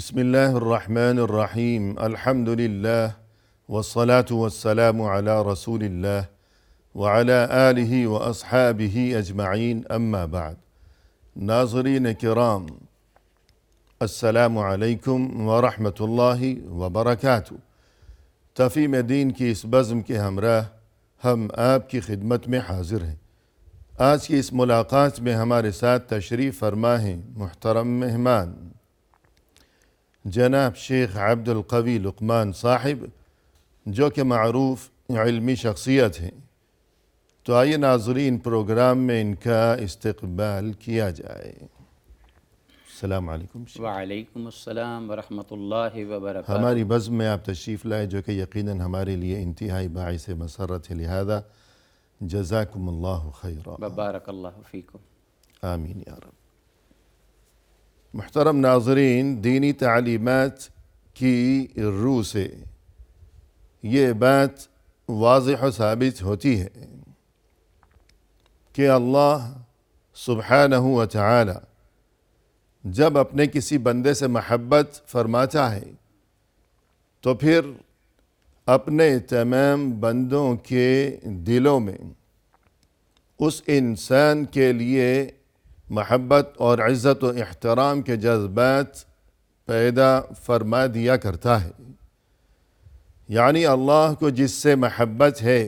بسم الله الرحمن الرحيم الحمد لله والصلاة والسلام على رسول الله وعلى آله وأصحابه أجمعين أما بعد. ناظرین کرام، السلام علیکم ورحمۃ اللہ وبرکاتہ۔ تفہیم دین کی اس بزم کے ہمراہ ہم آپ کی خدمت میں حاضر ہیں۔ آج کی اس ملاقات میں ہمارے ساتھ تشریف فرما ہیں محترم مہمان جناب شیخ عبد القوی لقمان صاحب، جو کہ معروف علمی شخصیت ہیں۔ تو آئیے ناظرین، پروگرام میں ان کا استقبال کیا جائے۔ السلام علیکم شیخ۔ وعلیکم السلام ورحمۃ اللہ وبرکاتہ۔ ہماری بزم میں آپ تشریف لائے، جو کہ یقیناً ہمارے لیے انتہائی باعث مسرت ہے، لہذا جزاکم اللہ خیرا۔ بارک اللہ فیکم۔ آمین یا رب۔ محترم ناظرین، دینی تعلیمات کی روح سے یہ بات واضح و ثابت ہوتی ہے کہ اللہ سبحانہ و تعالی جب اپنے کسی بندے سے محبت فرماتا ہے تو پھر اپنے تمام بندوں کے دلوں میں اس انسان کے لیے محبت اور عزت و احترام کے جذبات پیدا فرما دیا کرتا ہے۔ یعنی اللہ کو جس سے محبت ہے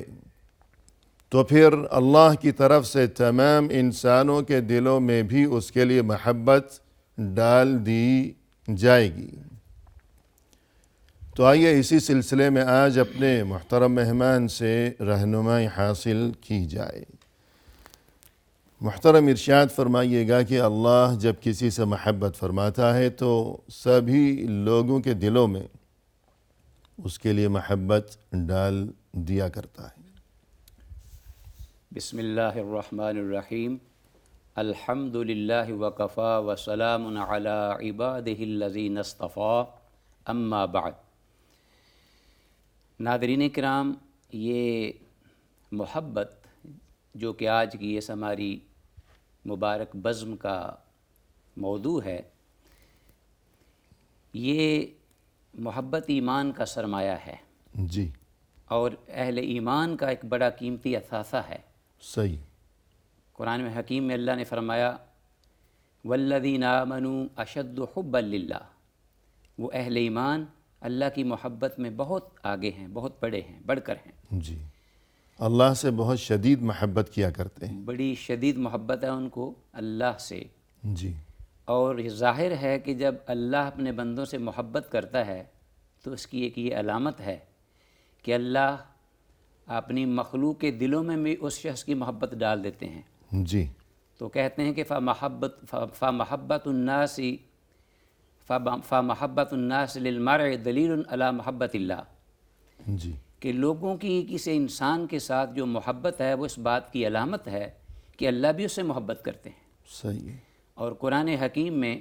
تو پھر اللہ کی طرف سے تمام انسانوں کے دلوں میں بھی اس کے لیے محبت ڈال دی جائے گی۔ تو آئیے اسی سلسلے میں آج اپنے محترم مہمان سے رہنمائی حاصل کی جائے۔ محترم ارشاد فرمائیے گا کہ اللہ جب کسی سے محبت فرماتا ہے تو سبھی لوگوں کے دلوں میں اس کے لیے محبت ڈال دیا کرتا ہے۔ بسم اللہ الرحمن الرحیم۔ الحمد للہ وکفا وسلام علی عبادہ الذین اصطفیٰ، اما بعد۔ ناظرین کرام، یہ محبت جو کہ آج کی اس ہماری مبارک بزم کا موضوع ہے، یہ محبت ایمان کا سرمایہ ہے جی، اور اہل ایمان کا ایک بڑا قیمتی اثاثہ ہے۔ صحیح۔ قرآن میں حکیم میں اللہ نے فرمایا والذین آمنوا اشد حبا للہ، وہ اہل ایمان اللہ کی محبت میں بہت آگے ہیں، بہت بڑے ہیں، بڑھ کر ہیں۔ جی، اللہ سے بہت شدید محبت کیا کرتے ہیں۔ بڑی شدید محبت ہے ان کو اللہ سے۔ جی، اور یہ ظاہر ہے کہ جب اللہ اپنے بندوں سے محبت کرتا ہے تو اس کی ایک یہ علامت ہے کہ اللہ اپنی مخلوق کے دلوں میں بھی اس شخص کی محبت ڈال دیتے ہیں۔ جی، تو کہتے ہیں کہ فمحبت الناس للمرء دلیل علی محبت اللہ، جی، کہ لوگوں کی کسی انسان کے ساتھ جو محبت ہے وہ اس بات کی علامت ہے کہ اللہ بھی اس سے محبت کرتے ہیں۔ صحیح ہے۔ اور قرآن حکیم میں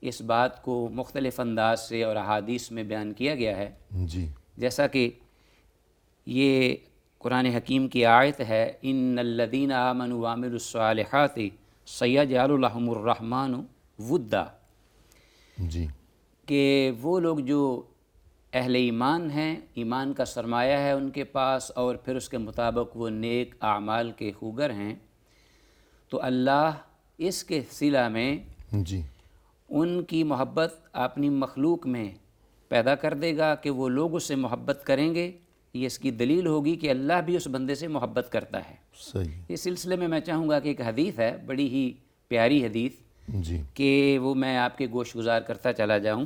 اس بات کو مختلف انداز سے اور احادیث میں بیان کیا گیا ہے، جی، جیسا کہ یہ قرآن حکیم کی آیت ہے ان الذین آمنوا وعملوا الصالحات سیجعل لهم الرحمن ودا، جی، کہ وہ لوگ جو اہل ایمان ہیں، ایمان کا سرمایہ ہے ان کے پاس، اور پھر اس کے مطابق وہ نیک اعمال کے خوگر ہیں، تو اللہ اس کے صلہ میں جی، ان کی محبت اپنی مخلوق میں پیدا کر دے گا کہ وہ لوگ اس سے محبت کریں گے۔ یہ اس کی دلیل ہوگی کہ اللہ بھی اس بندے سے محبت کرتا ہے۔ صحیح۔ اس سلسلے میں چاہوں گا کہ ایک حدیث ہے، بڑی ہی پیاری حدیث، جی، کہ وہ میں آپ کے گوش گزار کرتا چلا جاؤں،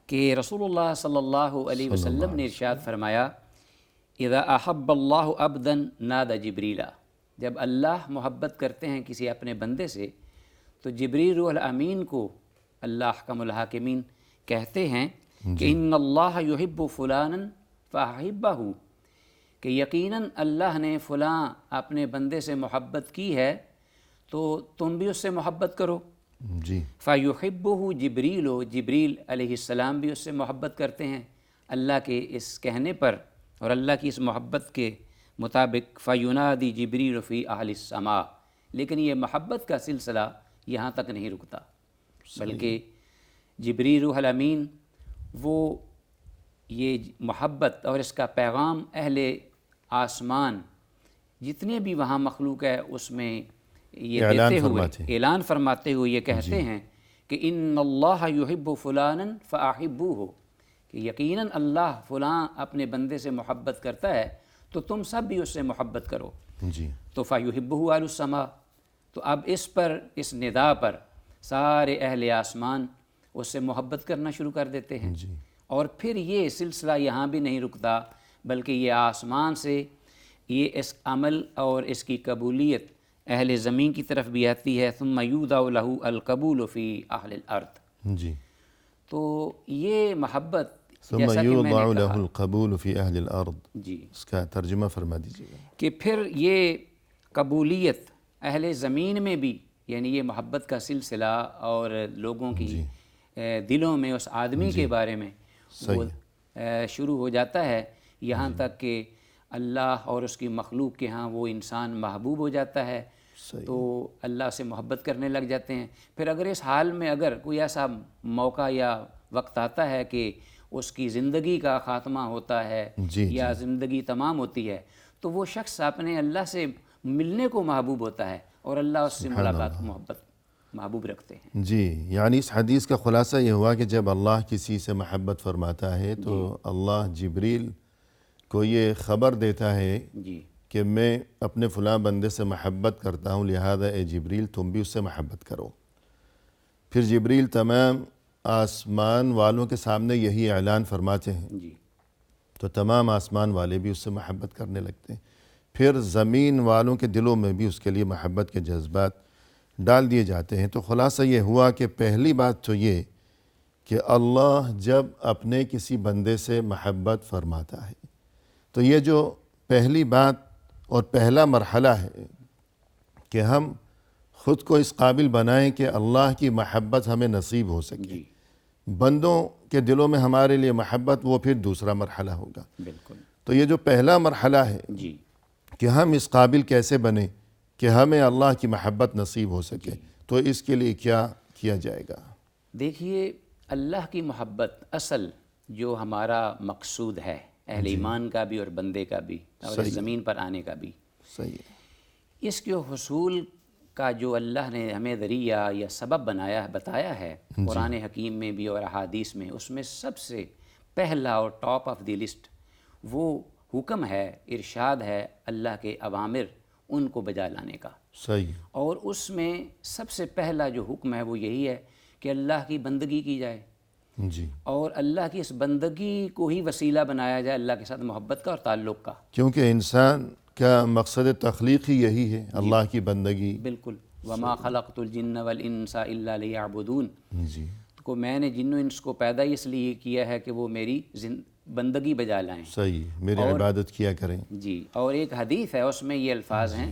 کہ رسول اللہ صلی اللہ علیہ وسلم نے ارشاد فرمایا اذا احب اللہ عبدا نادى جبریل، جب اللہ محبت کرتے ہیں کسی اپنے بندے سے تو جبریل روح الامین کو اللہ احکم الحاکمین کہتے ہیں کہ ان اللہ یحب فلانا فاحبہ، کہ یقیناً اللہ نے فلاں اپنے بندے سے محبت کی ہے تو تم بھی اس سے محبت کرو۔ جی، فیحبہ جبریل، جبریل علیہ السلام بھی اس سے محبت کرتے ہیں اللہ کے اس کہنے پر اور اللہ کی اس محبت کے مطابق۔ فینادی جبریل فی اہل السماء، لیکن یہ محبت کا سلسلہ یہاں تک نہیں رکتا، بلکہ جبریل روح الامین وہ یہ محبت اور اس کا پیغام اہل آسمان جتنے بھی وہاں مخلوق ہے اس میں یہ دیتے ہوئے اعلان فرماتے ہوئے یہ کہتے ہیں کہ ان اللہ یحب فلانا فاحبوہ، کہ یقیناً اللہ فلاں اپنے بندے سے محبت کرتا ہے تو تم سب بھی اس سے محبت کرو. جی تو فیحبہ اہل السماء، تو اب اس پر، اس ندا پر سارے اہل آسمان اس سے محبت کرنا شروع کر دیتے ہیں. جی اور پھر یہ سلسلہ یہاں بھی نہیں رکتا، بلکہ یہ آسمان سے یہ اس عمل اور اس کی قبولیت اہل زمین کی طرف بھی آتی ہے. ثم یودع لہ القبول فی اہل الارض. جی تو یہ محبت ثم جیسا کہ میں یوضع نے له کہا القبول فی اہل الارض، جی اس کا ترجمہ فرما دیجیے گا. کہ پھر یہ قبولیت اہل زمین میں بھی، یعنی یہ محبت کا سلسلہ اور لوگوں کی دلوں میں اس آدمی کے بارے میں وہ شروع ہو جاتا ہے، یہاں تک کہ اللہ اور اس کی مخلوق کے ہاں وہ انسان محبوب ہو جاتا ہے. تو اللہ سے محبت کرنے لگ جاتے ہیں. پھر اگر اس حال میں اگر کوئی ایسا موقع یا وقت آتا ہے کہ اس کی زندگی کا خاتمہ ہوتا ہے یا زندگی تمام ہوتی ہے تو وہ شخص اپنے اللہ سے ملنے کو محبوب ہوتا ہے اور اللہ اس سے ملاقات کو محبوب رکھتے ہیں. جی یعنی اس حدیث کا خلاصہ یہ ہوا کہ جب اللہ کسی سے محبت فرماتا ہے تو اللہ جبریل کو یہ خبر دیتا ہے جی کہ میں اپنے فلاں بندے سے محبت کرتا ہوں، لہذا اے جبریل تم بھی اس سے محبت کرو. پھر جبریل تمام آسمان والوں کے سامنے یہی اعلان فرماتے ہیں جی تو تمام آسمان والے بھی اس سے محبت کرنے لگتے ہیں. پھر زمین والوں کے دلوں میں بھی اس کے لیے محبت کے جذبات ڈال دیے جاتے ہیں. تو خلاصہ یہ ہوا کہ پہلی بات تو یہ کہ اللہ جب اپنے کسی بندے سے محبت فرماتا ہے تو یہ جو پہلی بات اور پہلا مرحلہ ہے کہ ہم خود کو اس قابل بنائیں کہ اللہ کی محبت ہمیں نصیب ہو سکے. جی بندوں کے دلوں میں ہمارے لیے محبت، وہ پھر دوسرا مرحلہ ہوگا. بالکل. تو یہ جو پہلا مرحلہ ہے جی کہ ہم اس قابل کیسے بنیں کہ ہمیں اللہ کی محبت نصیب ہو سکے، تو اس کے لیے کیا کیا جائے گا؟ دیکھیے، اللہ کی محبت اصل جو ہمارا مقصود ہے اہل ایمان کا بھی اور بندے کا بھی اور اس زمین پر آنے کا بھی، صحیح ہے. اس کے حصول کا جو اللہ نے ہمیں ذریعہ یا سبب بتایا ہے قرآن حکیم میں بھی اور احادیث میں، اس میں سب سے پہلا اور ٹاپ آف دی لسٹ وہ حکم ہے، ارشاد ہے اللہ کے اوامر ان کو بجا لانے کا. صحیح. اور اس میں سب سے پہلا جو حکم ہے وہ یہی ہے کہ اللہ کی بندگی کی جائے جی اور اللہ کی اس بندگی کو ہی وسیلہ بنایا جائے اللہ کے ساتھ محبت کا اور تعلق کا. کیونکہ انسان کا مقصد تخلیق ہی یہی ہے، اللہ کی بندگی. بالکل. وما خلقت الجن والانس الا لیعبدون. جی کو میں نے جن و انس کو پیدا اس لیے کیا ہے کہ وہ میری بندگی بجا لائیں. صحیح، میری عبادت کیا کریں. جی. اور ایک حدیث ہے اس میں یہ الفاظ ہیں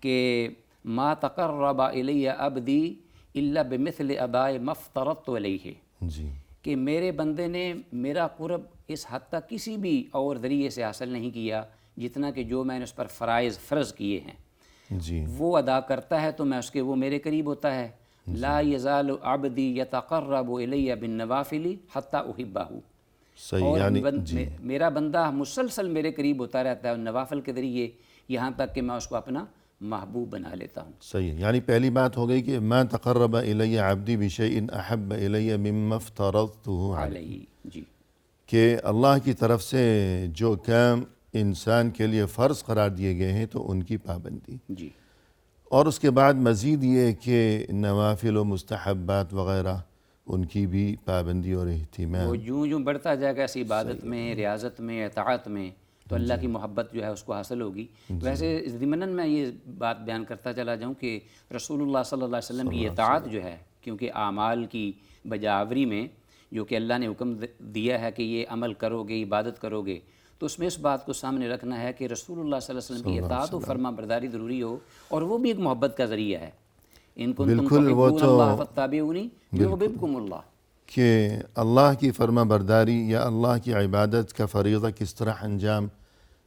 کہ ما تقرب الی عبدی الا بمثل اداء ما افترضت علیہ. جی کہ میرے بندے نے میرا قرب اس حد تک کسی بھی اور ذریعے سے حاصل نہیں کیا جتنا کہ جو میں نے اس پر فرض کیے ہیں. جی وہ ادا کرتا ہے تو میں اس کے وہ میرے قریب ہوتا ہے. لا یزال عبدی یتقرب الی بالنوافل حتی احبہ. صحیح. اور یعنی میرا بندہ مسلسل میرے قریب ہوتا رہتا ہے اور نوافل کے ذریعے یہاں تک کہ میں اس کو اپنا محبوب بنا لیتا ہوں. صحیح. یعنی پہلی بات ہو گئی کہ ما تقرب الی عبدی بشیء احب الی مما افترضته علیہ. جی. کہ اللہ کی طرف سے جو کام انسان کے لیے فرض قرار دیے گئے ہیں تو ان کی پابندی. جی. اور اس کے بعد مزید یہ کہ نوافل و مستحبات وغیرہ ان کی بھی پابندی اور اہتمام. وہ یوں بڑھتا جائے گا اس عبادت میں، ریاضت میں، اطاعت میں، تو اللہ کی محبت جو ہے اس کو حاصل ہوگی. ویسے ضمناً میں یہ بات بیان کرتا چلا جاؤں کہ رسول اللہ صلی اللہ علیہ وسلم کی اطاعت جو ہے، کیونکہ اعمال کی بجاوری میں جو کہ اللہ نے حکم دیا ہے کہ یہ عمل کرو گے، عبادت کرو گے، تو اس میں اس بات کو سامنے رکھنا ہے کہ رسول اللہ صلی اللہ علیہ وسلم کی اطاعت و فرما برداری ضروری ہو، اور وہ بھی ایک محبت کا ذریعہ ہے. ان کنتم تحبون اللہ فاتبعونی یحببکم اللہ. کہ اللہ کی فرما برداری یا اللہ کی عبادت کا فریضہ کس طرح انجام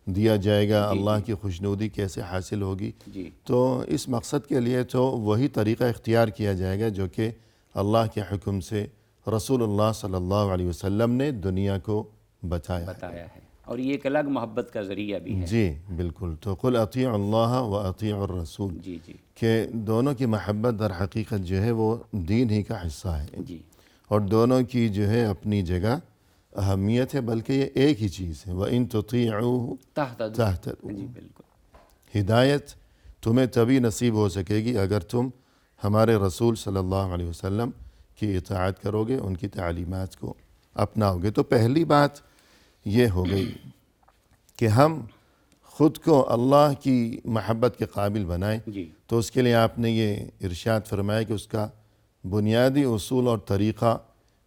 دیا جائے گا، اللہ کی خوشنودی کیسے حاصل ہوگی. جی. تو اس مقصد کے لیے تو وہی طریقہ اختیار کیا جائے گا جو کہ اللہ کے حکم سے رسول اللہ صلی اللہ علیہ وسلم نے دنیا کو بتایا ہے، اور یہ ایک الگ محبت کا ذریعہ بھی ہے۔ جی بالکل، تو قل اطیعوا اللہ و اطیعوا الرسول، جی جی کہ دونوں کی محبت در حقیقت جو ہے وہ دین ہی کا حصہ ہے، جی اور دونوں کی جو ہے اپنی جگہ اہمیت ہے، بلکہ یہ ایک ہی چیز ہے، وَإِن تُطِيعُوهُ تحت تَهْتَدُوا۔ جی بالکل، ہدایت تمہیں تبھی نصیب ہو سکے گی اگر تم ہمارے رسول صلی اللہ علیہ وسلم کی اطاعت کرو گے، ان کی تعلیمات کو اپناؤ گے۔ تو پہلی بات یہ ہو گئی کہ ہم خود کو اللہ کی محبت کے قابل بنائیں، جی تو اس کے لیے آپ نے یہ ارشاد فرمایا کہ اس کا بنیادی اصول اور طریقہ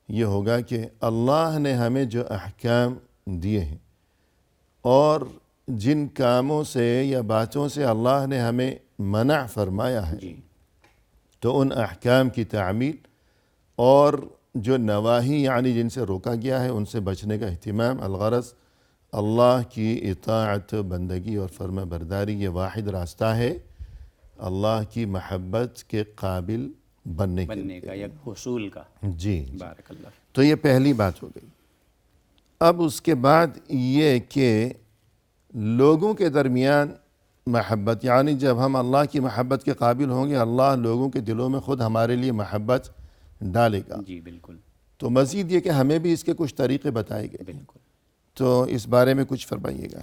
یہ ہوگا کہ اللہ نے ہمیں جو احکام دیے ہیں اور جن کاموں سے یا باتوں سے اللہ نے ہمیں منع فرمایا ہے، جی تو ان احکام کی تعمیل اور جو نواہی یعنی جن سے روکا گیا ہے ان سے بچنے کا اہتمام، الغرض اللہ کی اطاعت، بندگی اور فرما برداری یہ واحد راستہ ہے اللہ کی محبت کے قابل بننے کے بننے کا یا حصول کا۔ جی، بارک اللہ فیک۔ تو یہ پہلی بات ہو گئی۔ اب اس کے بعد یہ کہ لوگوں کے درمیان محبت، یعنی جب ہم اللہ کی محبت کے قابل ہوں گے، اللہ لوگوں کے دلوں میں خود ہمارے لیے محبت ڈالے گا۔ جی بالکل تو مزید یہ کہ ہمیں بھی اس کے کچھ طریقے بتائے گئے، بالکل۔ تو اس بارے میں کچھ فرمائیے گا۔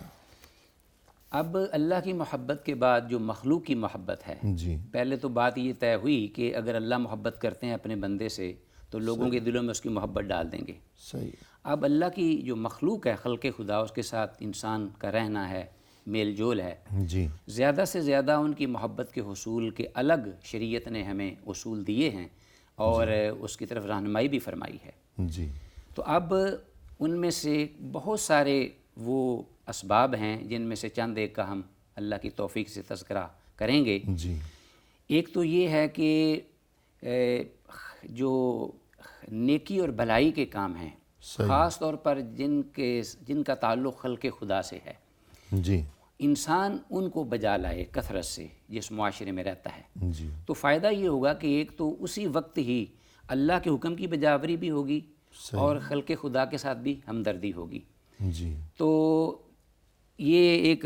اب اللہ کی محبت کے بعد جو مخلوق کی محبت ہے، جی پہلے تو بات یہ طے ہوئی کہ اگر اللہ محبت کرتے ہیں اپنے بندے سے تو لوگوں کے دلوں میں اس کی محبت ڈال دیں گے۔ صحیح، اب اللہ کی جو مخلوق ہے، خلق خدا، اس کے ساتھ انسان کا رہنا ہے، میل جول ہے، جی زیادہ سے زیادہ ان کی محبت کے حصول کے الگ شریعت نے ہمیں اصول دیے ہیں اور اس کی طرف رہنمائی بھی فرمائی ہے۔ جی تو اب ان میں سے بہت سارے وہ اسباب ہیں جن میں سے چند ایک کا ہم اللہ کی توفیق سے تذکرہ کریں گے۔ جی ایک تو یہ ہے کہ جو نیکی اور بھلائی کے کام ہیں، خاص طور پر جن کا تعلق خلق خدا سے ہے، جی انسان ان کو بجا لائے کثرت سے جس معاشرے میں رہتا ہے، جی تو فائدہ یہ ہوگا کہ ایک تو اسی وقت ہی اللہ کے حکم کی بجاوری بھی ہوگی اور خلق خدا کے ساتھ بھی ہمدردی ہوگی۔ جی تو یہ ایک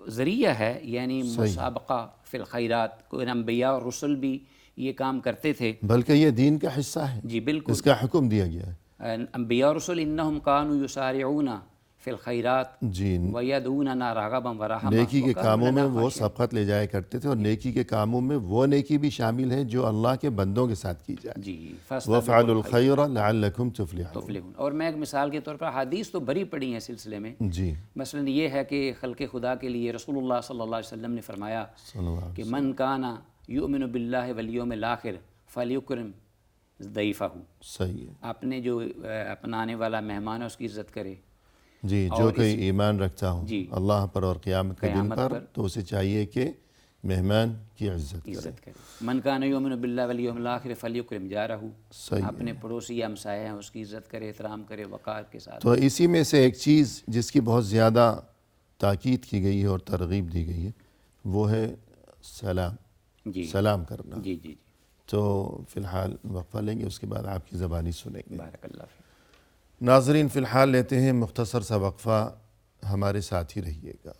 ذریعہ ہے، یعنی مسابقہ فی الخیرات، کوئی انبیاء اور رسل بھی یہ کام کرتے تھے۔ بلکہ یہ دین کا حصہ ہے، جی بالکل، اس کا حکم دیا گیا ہے۔ انبیاء اور رسل انہم کانوا یسارعون فی الخیرات جی، ویدعوننا رغبا ورہبا نیکی کے وکانوا کاموں میں لنا وہ خاشعین۔ سبقت لے جایا کرتے تھے، اور نیکی کے کاموں میں وہ نیکی بھی شامل ہے جو اللہ کے بندوں کے ساتھ کی جائے۔ جی وَافْعَلُوا الْخَيْرَ لَعَلَّكُمْ تُفْلِحُونَ۔ تفلحون۔ اور میں ایک مثال کے طور پر حدیث تو بڑی پڑھی ہیں سلسلے میں، جی مثلا یہ ہے کہ خلق خدا کے لیے رسول اللہ صلی اللہ علیہ وسلم نے فرمایا صلی اللہ علیہ کہ من کان یؤمن باللہ والیوم الآخر فلیکرم ضیفہ، صحیح ہے۔ اپنے جو اپنا آنے والا مہمان ہے اس کی عزت کرے۔ جی، جو کوئی ایمان رکھتا ہو جی اللہ پر اور قیامت کے دن قیامت پر، پر تو اسے چاہیے کہ مہمان کی عزت کرے۔ عزت کرے۔ من کان یؤمن باللہ والیوم الآخر فلیکرم جارہ، صحیح ہے۔ اپنے پڑوسی یا ہمسایہ ہیں اس کی عزت کرے، احترام کرے، وقار کے ساتھ۔ تو اسی میں سے ایک چیز جس کی بہت زیادہ تاکید کی گئی ہے اور ترغیب دی گئی ہے وہ ہے سلام، جی سلام کرنا۔ جی جی جی، تو فی الحال وقفہ لیں گے، اس کے بعد آپ کی زبانی سنیں گے۔ بارک اللہ فیک۔ ناظرین فی الحال لیتے ہیں مختصر سا وقفہ، ہمارے ساتھ ہی رہیے گا۔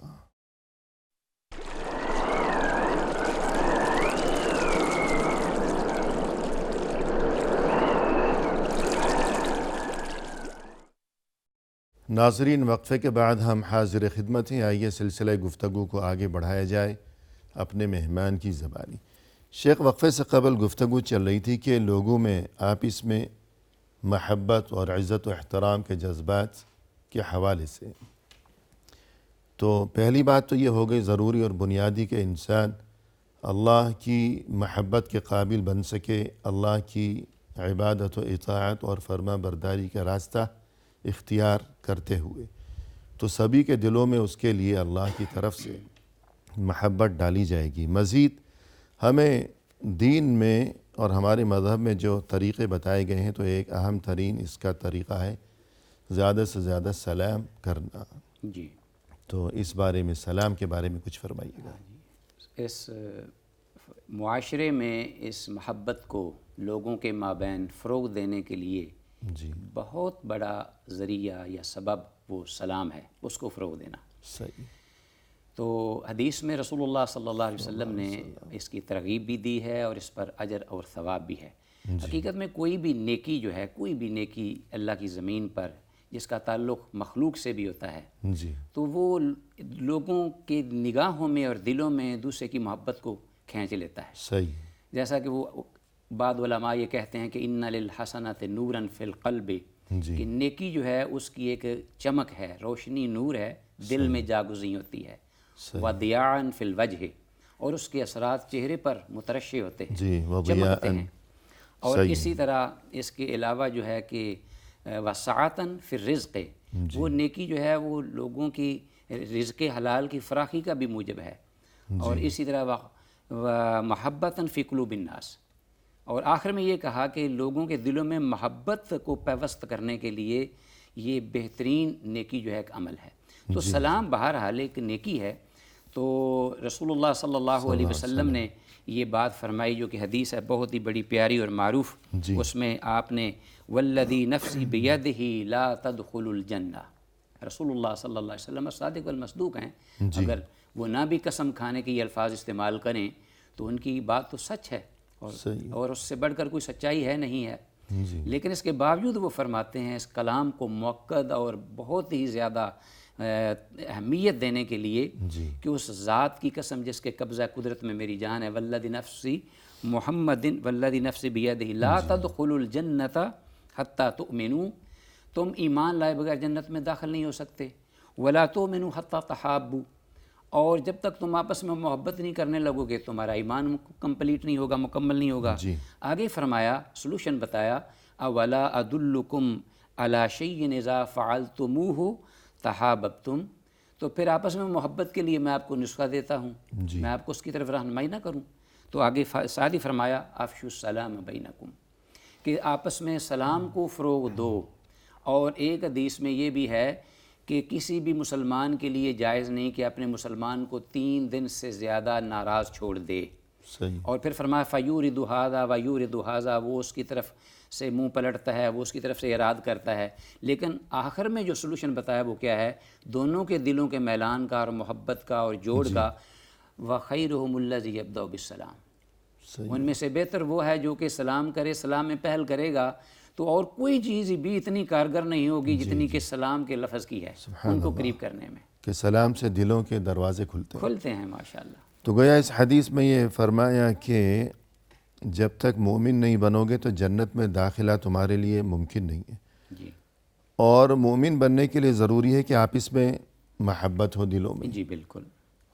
ناظرین وقفے کے بعد ہم حاضر خدمت ہیں، آئیے سلسلہ گفتگو کو آگے بڑھایا جائے اپنے مہمان کی زبانی۔ شیخ، وقفے سے قبل گفتگو چل رہی تھی کہ لوگوں میں آپس میں محبت اور عزت و احترام کے جذبات کے حوالے سے، تو پہلی بات تو یہ ہو گئی ضروری اور بنیادی کہ انسان اللہ کی محبت کے قابل بن سکے، اللہ کی عبادت و اطاعت اور فرما برداری کا راستہ اختیار کرتے ہوئے، تو سبھی کے دلوں میں اس کے لیے اللہ کی طرف سے محبت ڈالی جائے گی۔ مزید ہمیں دین میں اور ہمارے مذہب میں جو طریقے بتائے گئے ہیں، تو ایک اہم ترین اس کا طریقہ ہے زیادہ سے زیادہ سلام کرنا۔ جی، تو اس بارے میں، سلام کے بارے میں کچھ فرمائیے گا۔ اس معاشرے میں اس محبت کو لوگوں کے مابین فروغ دینے کے لیے جی بہت بڑا ذریعہ یا سبب وہ سلام ہے، اس کو فروغ دینا۔ صحیح۔ تو حدیث میں رسول اللہ صلی اللہ علیہ وسلم نے اس کی ترغیب بھی دی ہے اور اس پر اجر اور ثواب بھی ہے۔ حقیقت میں کوئی بھی نیکی جو ہے، کوئی بھی نیکی اللہ کی زمین پر جس کا تعلق مخلوق سے بھی ہوتا ہے، جی تو وہ لوگوں کے نگاہوں میں اور دلوں میں دوسرے کی محبت کو کھینچ لیتا ہے۔ صحیح۔ جیسا کہ وہ بعض علماء یہ کہتے ہیں کہ ان للحسنات نورا فی القلب، جی کہ نیکی جو ہے اس کی ایک چمک ہے، روشنی، نور ہے، دل میں جاگزیں ہوتی ہے، وضیاء فی الوجہ، اور اس کے اثرات چہرے پر مترشح ہوتے ہیں، جی چمکتے ہیں۔ اور صحیح۔ اسی طرح اس کے علاوہ جو ہے کہ وسعتاً فی الرزق، وہ نیکی جو ہے وہ لوگوں کی رزق حلال کی فراخی کا بھی موجب ہے۔ اور اسی طرح محبتاً فی قلوب الناس، اور آخر میں یہ کہا کہ لوگوں کے دلوں میں محبت کو پیوست کرنے کے لیے یہ بہترین نیکی جو ہے ایک عمل ہے۔ تو سلام بہرحال ایک نیکی ہے۔ تو رسول اللہ صلی اللہ علیہ وسلم نے یہ بات فرمائی جو کہ حدیث ہے بہت ہی بڑی پیاری اور معروف، اس میں آپ نے والذی نفسی بیدہ لا تدخل الجنہ، رسول اللہ صلی اللہ علیہ وسلم صادق والمصدوق ہیں، اگر وہ نہ بھی قسم کھانے کے یہ الفاظ استعمال کریں تو ان کی بات تو سچ ہے، اور اس سے بڑھ کر کوئی سچائی ہے نہیں ہے۔ لیکن اس کے باوجود وہ فرماتے ہیں اس کلام کو موقد اور بہت ہی زیادہ اہمیت دینے کے لیے کہ اس ذات کی قسم جس کے قبضہ قدرت میں میری جان ہے، والذی نفسی محمد والذی نفسی بیدہ لا تدخلوا الجنۃ حتی تؤمنوا، تم ایمان لائے بغیر جنت میں داخل نہیں ہو سکتے، ولا تؤمنوا حتی تحابوا، اور جب تک تم آپس میں محبت نہیں کرنے لگو گے تمہارا ایمان کمپلیٹ نہیں ہوگا، مکمل نہیں ہوگا۔ آگے فرمایا، سلوشن بتایا، اولا ادلکم علی شیء اذا فعلتموہ تحاببتم، تو پھر آپس میں محبت کے لیے میں آپ کو نسخہ دیتا ہوں، میں آپ کو اس کی طرف رہنمائی نہ کروں؟ تو آگے ساتھ ہی فرمایا افشوا السلام بینکم، کہ آپس میں سلام کو فروغ دو۔ اور ایک حدیث میں یہ بھی ہے کہ کسی بھی مسلمان کے لیے جائز نہیں کہ اپنے مسلمان کو 3 دن سے زیادہ ناراض چھوڑ دے۔ صحیح۔ اور پھر فرمایا فیورد ھذا ویورد ھذا، وہ اس کی طرف سے منہ پلٹتا ہے، وہ اس کی طرف سے اراد کرتا ہے۔ لیکن آخر میں جو سلوشن بتایا وہ کیا ہے؟ دونوں کے دلوں کے میلان کا اور محبت کا اور جوڑ کا، وخیرھم الذی یبدأ بالسلام، ان میں سے بہتر وہ ہے جو کہ سلام کرے، سلام میں پہل کرے گا۔ تو اور کوئی چیز بھی اتنی کارگر نہیں ہوگی جتنی کہ سلام کے لفظ کی ہے ان کو قریب کرنے میں، کہ سلام سے دلوں کے دروازے کھلتے ہیں ماشاءاللہ۔ تو گویا اس حدیث میں یہ فرمایا کہ جب تک مومن نہیں بنو گے تو جنت میں داخلہ تمہارے لیے ممکن نہیں ہے، جی اور مومن بننے کے لیے ضروری ہے کہ آپس میں محبت ہو دلوں میں، جی بالکل۔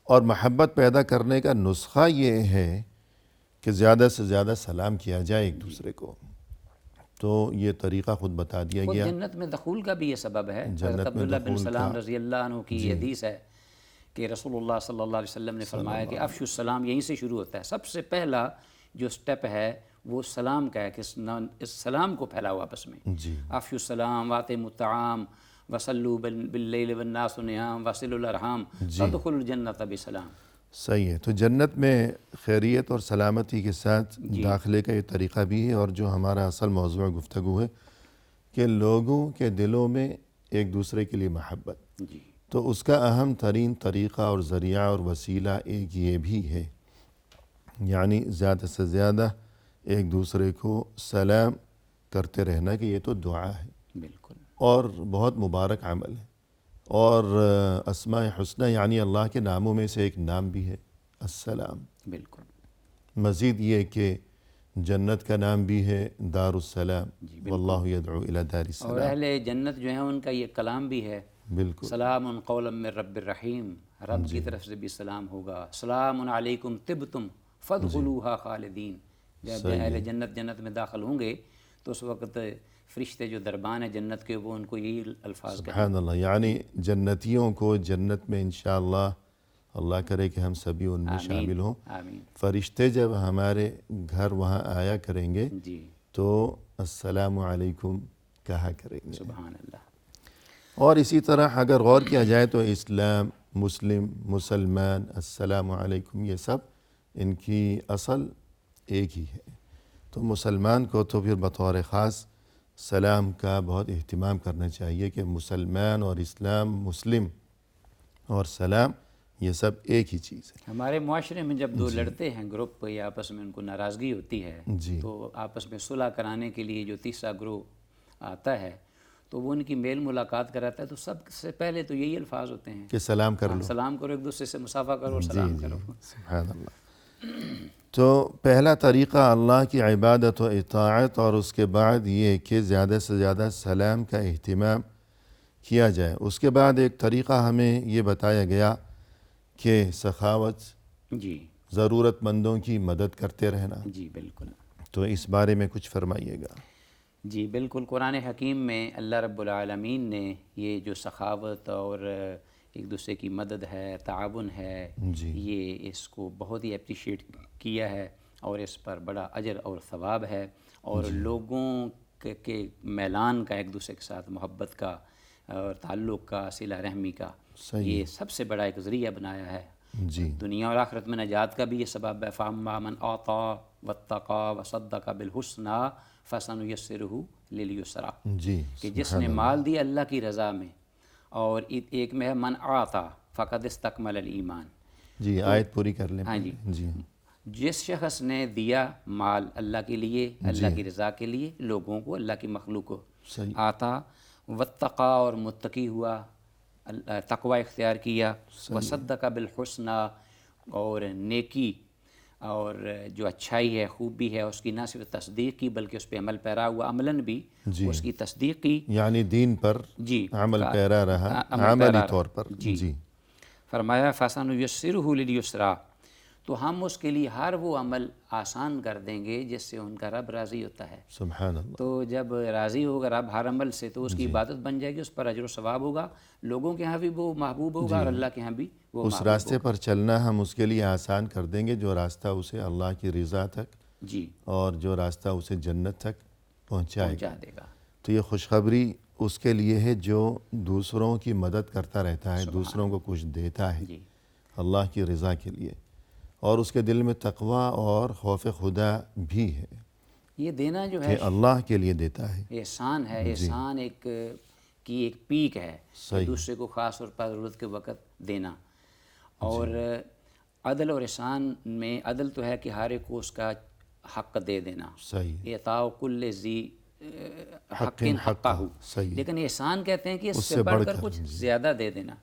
اور محبت پیدا کرنے کا نسخہ یہ ہے کہ زیادہ سے زیادہ سلام کیا جائے ایک دوسرے کو۔ تو یہ طریقہ خود بتا دیا خود گیا۔ جنت میں دخول کا بھی یہ سبب ہے۔ حضرت عبداللہ بن سلام رضی اللہ عنہ کی یہ حدیث ہے کہ رسول اللہ صلی اللہ علیہ وسلم نے فرمایا کہ افشوا السلام یہیں سے شروع ہوتا ہے۔ سب سے پہلا جو سٹیپ ہے وہ سلام کا ہے کہ اس سلام کو پھیلاؤ آپس میں۔ افشوا السلام واتموا الطعام وصلوا باللیل والناس نیام وصلوا الارحام تدخلوا الجنۃ بسلام۔ صحیح ہے۔ تو جنت میں خیریت اور سلامتی کے ساتھ داخلے کا یہ طریقہ بھی ہے، اور جو ہمارا اصل موضوع گفتگو ہے کہ لوگوں کے دلوں میں ایک دوسرے کے لیے محبت، جی تو اس کا اہم ترین طریقہ اور ذریعہ اور وسیلہ ایک یہ بھی ہے، یعنی زیادہ سے زیادہ ایک دوسرے کو سلام کرتے رہنا، کہ یہ تو دعا ہے بالکل، اور بہت مبارک عمل ہے، اور اسماء حسنہ یعنی اللہ کے ناموں میں سے ایک نام بھی ہے السلام۔ بالکل، مزید یہ کہ جنت کا نام بھی ہے دار السلام، واللہ یدعو الی دار اور السلام۔ اہل جنت جو ہیں ان کا یہ کلام بھی ہے، بالکل، سلام قولا من رب الرحیم، رب کی طرف سے بھی سلام ہوگا۔ سلام علیکم طبتم فادخلوها خالدین، جب اہل جنت میں داخل ہوں گے تو اس وقت فرشتے جو دربان ہیں جنت کے وہ ان کو یہی الفاظ کہیں۔ سبحان اللہ، یعنی جنتیوں کو جنت میں انشاءاللہ، اللہ کرے کہ ہم سبھی ان میں شامل ہوں، آمین۔ فرشتے جب ہمارے گھر وہاں آیا کریں گے جی تو السلام علیکم کہا کریں گے۔ سبحان اللہ۔ اور اسی طرح اگر غور کیا جائے تو اسلام، مسلم، مسلمان، السلام علیکم، یہ سب ان کی اصل ایک ہی ہے۔ تو مسلمان کو تو پھر بطور خاص سلام کا بہت اہتمام کرنا چاہیے کہ مسلمان اور اسلام، مسلم اور سلام، یہ سب ایک ہی چیز ہے۔ ہمارے معاشرے میں جب دو لڑتے ہیں گروپ یا آپس میں ان کو ناراضگی ہوتی ہے جی تو آپس میں صلح کرانے کے لیے جو تیسرا گروہ آتا ہے تو وہ ان کی میل ملاقات کراتا ہے، تو سب سے پہلے تو یہی الفاظ ہوتے ہیں کہ سلام کر لو۔ سلام کرو، ایک دوسرے سے مصافحہ کرو اور سلام کرو۔ سبحان اللہ۔ تو پہلا طریقہ اللہ کی عبادت و اطاعت، اور اس کے بعد یہ کہ زیادہ سے زیادہ سلام کا اہتمام کیا جائے۔ اس کے بعد ایک طریقہ ہمیں یہ بتایا گیا کہ سخاوت، جی ضرورت مندوں کی مدد کرتے رہنا۔ جی بالکل، تو اس بارے میں کچھ فرمائیے گا۔ جی بالکل، قرآن حکیم میں اللہ رب العالمین نے یہ جو سخاوت اور ایک دوسرے کی مدد ہے، تعاون ہے، جی یہ اس کو بہت ہی اپریشیٹ کیا ہے اور اس پر بڑا اجر اور ثواب ہے، اور لوگوں کے میلان کا، ایک دوسرے کے ساتھ محبت کا اور تعلق کا، صلہ رحمی کا، یہ سب سے بڑا ایک ذریعہ بنایا ہے۔ جی دنیا اور آخرت میں نجات کا بھی یہ سبب ہے۔ فَأَمَّا مَنْ أَعْطَىٰ وَاتَّقَىٰ وَصَدَّقَ بِالْحُسْنَىٰ فَسَنُيَسِّرُهُ لِلْيُسْرَىٰ، جی کہ جس نے مال دیا اللہ کی رضا میں، اور ایک میں ہے من أَعْطَىٰ فَقَدْ اسْتَكْمَلَ الْإِيمَانَ۔ جی آیت پوری کر لیں۔ ہاں جی، جی جس شخص نے دیا مال اللہ کے لیے، اللہ کی رضا کے لیے، لوگوں کو، اللہ کی مخلوق کو، صحیح۔ آتا واتقا، اور متقی ہوا، تقوی اختیار کیا، وصدق بالحسنى، اور نیکی اور جو اچھائی ہے، خوبی ہے، اس کی نہ صرف تصدیق کی بلکہ اس پہ عمل پیرا ہوا، عملاً بھی اس کی تصدیق کی، یعنی دین پر جی عمل پیرا رہا، عمل عملی پیرا طور پر۔ جی فرمایا فَسَنُيَسِّرُهُ لِلْيُسْرَىٰ، تو ہم اس کے لیے ہر وہ عمل آسان کر دیں گے جس سے ان کا رب راضی ہوتا ہے۔ سبحان اللہ۔ تو جب راضی ہوگا رب ہر عمل سے تو اس کی عبادت بن جائے گی، اس پر اجر و ثواب ہوگا، لوگوں کے ہاں بھی وہ محبوب ہوگا اور اللہ کے ہاں بھی وہ اس راستے پر چلنا ہم اس کے لیے آسان کر دیں گے، جو راستہ اسے اللہ کی رضا تک جی اور جو راستہ اسے جنت تک پہنچائے گا۔ پہنچا دے گا۔ تو یہ خوشخبری اس کے لیے ہے جو دوسروں کی مدد کرتا رہتا ہے، دوسروں کو کچھ دیتا ہے جی اللہ کی رضا کے لیے، اور اس کے دل میں تقوی اور خوف خدا بھی ہے یہ دینا جو ہے کہ اللہ کے لیے دیتا ہے۔ احسان ہے، احسان ایک کی ایک پیک ہے کہ دوسرے کو خاص طور پر ضرورت کے وقت دینا، اور عدل اور احسان میں عدل تو ہے کہ ہر ایک کو اس کا حق دے دینا، صحیح۔ اعطاء کل ذی حق حقہ، صحیح۔ لیکن احسان کہتے ہیں کہ اس سے بڑھ کر کچھ زیادہ دے دینا،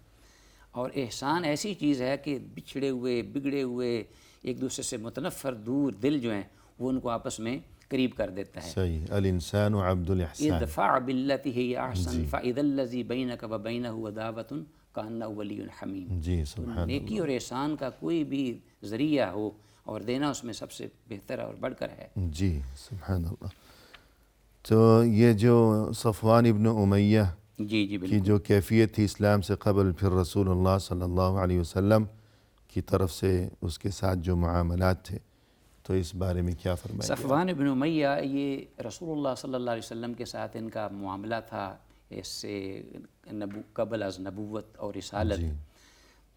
اور احسان ایسی چیز ہے کہ بچھڑے ہوئے، بگڑے ہوئے، ایک دوسرے سے متنفر دور دل جو ہیں وہ ان کو آپس میں قریب کر دیتا ہے۔ صحیح۔ الانسان عبد الاحسان۔ ادفع باللتی ہی احسن فاذا الذی بینک وبینہ عداوۃ کانہ ولی حمیم۔ جی سبحان۔ نیکی اور احسان کا کوئی بھی ذریعہ ہو اور دینا اس میں سب سے بہتر اور بڑھ کر ہے۔ جی سبحان اللہ۔ تو یہ جو صفوان ابن امیہ جی جی کی بالکل، جو کیفیت تھی اسلام سے قبل، پھر رسول اللہ صلی اللہ علیہ وسلم کی طرف سے اس کے ساتھ جو معاملات تھے، تو اس بارے میں کیا فرمائیں گے؟ صفوان ابن امیہ یہ رسول اللہ صلی اللہ علیہ وسلم کے ساتھ ان کا معاملہ تھا، اس سے قبل از نبوت اور رسالت،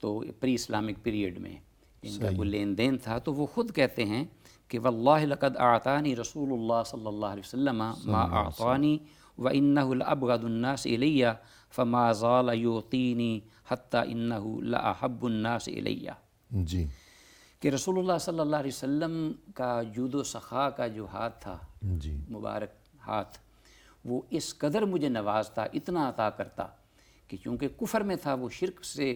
تو پری اسلامک پیریڈ میں ان کا کوئی لین دین تھا، تو وہ خود کہتے ہیں کہ واللہ لقد اعطانی رسول اللہ صلی اللہ علیہ وسلم ما اعطانی وانہ لابغض الناس الی فما زال یعطینی حتی انہ لاحب الناس الی، جی کہ رسول اللہ صلی اللہ علیہ وسلم کا جود و سخا کا جو ہاتھ تھا، جی مبارک ہاتھ، وہ اس قدر مجھے نوازتا، اتنا عطا کرتا کہ چونکہ کفر میں تھا، وہ شرک سے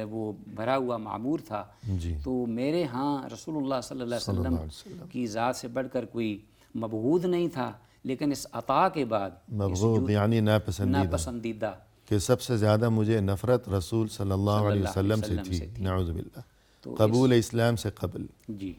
وہ بھرا ہوا معمور تھا، جی تو میرے ہاں رسول اللہ صلی اللہ علیہ وسلم کی ذات سے بڑھ کر کوئی مبغوض نہیں تھا، لیکن اس عطا کے بعد مبغوض یعنی ناپسندیدہ، ناپسندیدہ، کہ سب سے زیادہ مجھے نفرت رسول صلی اللہ علیہ وسلم سے تھی، نعوذ باللہ، قبول اسلام سے قبل۔ جی